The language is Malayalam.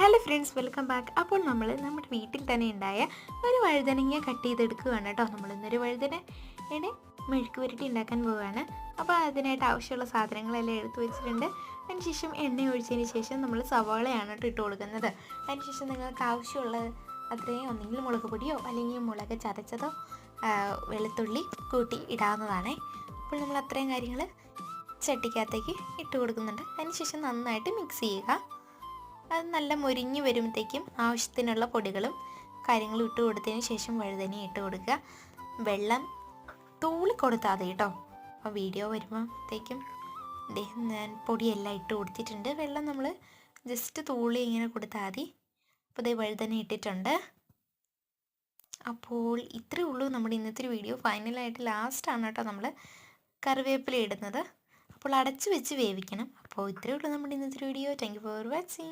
Hello friends, welcome back. അപ്പോൾ നമ്മൾ നമ്മുടെ വീട്ടിൽ തന്നെ ഉണ്ടായ ഒരു വഴുതനങ്ങ കട്ട് ചെയ്തെടുക്കുകയാണ് കേട്ടോ. നമ്മൾ ഇന്നൊരു വഴുതനയുടെ മെഴുക്ക് പുരട്ടി ഉണ്ടാക്കാൻ പോവുകയാണ്. അപ്പോൾ അതിനായിട്ട് ആവശ്യമുള്ള സാധനങ്ങളെല്ലാം എടുത്തു വെച്ചിട്ടുണ്ട്. അതിനുശേഷം എണ്ണ ഒഴിച്ചതിന് ശേഷം നമ്മൾ സവാളയാണ് കേട്ടോ ഇട്ട് കൊടുക്കുന്നത്. അതിനുശേഷം നിങ്ങൾക്ക് ആവശ്യമുള്ള അത്രയും ഒന്നെങ്കിൽ മുളക് പൊടിയോ അല്ലെങ്കിൽ മുളക് ചതച്ചതോ വെളുത്തുള്ളി കൂട്ടി ഇടാവുന്നതാണ്. അപ്പോൾ നമ്മൾ അത്രയും കാര്യങ്ങൾ ചട്ടിക്കകത്തേക്ക് ഇട്ട് കൊടുക്കുന്നുണ്ട്. അതിനുശേഷം നന്നായിട്ട് മിക്സ് ചെയ്യുക. അത് നല്ല മൊരിഞ്ഞ് വരുമ്പോഴത്തേക്കും ആവശ്യത്തിനുള്ള പൊടികളും കാര്യങ്ങളും ഇട്ട് കൊടുത്തതിന് ശേഷം വഴുതന ഇട്ട് കൊടുക്കുക. വെള്ളം തൂളി കൊടുത്താൽ മതി കേട്ടോ. അപ്പോൾ വീഡിയോ വരുമ്പോഴത്തേക്കും ഞാൻ പൊടിയെല്ലാം ഇട്ട് കൊടുത്തിട്ടുണ്ട്. വെള്ളം നമ്മൾ ജസ്റ്റ് തൂളി ഇങ്ങനെ കൊടുത്താൽ മതി. അപ്പോൾ ഇതേ വഴുതന ഇട്ടിട്ടുണ്ട്. അപ്പോൾ ഇത്രയേ ഉള്ളൂ നമ്മുടെ ഇന്നത്തെ ഒരു വീഡിയോ. ഫൈനലായിട്ട് ലാസ്റ്റാണ് കേട്ടോ നമ്മൾ കറിവേപ്പില ഇടുന്നത്. അപ്പോൾ അടച്ച് വെച്ച് വേവിക്കണം. അപ്പോൾ ഇത്രയേ ഉള്ളൂ നമ്മുടെ ഇന്നത്തെ video. Thank you for watching.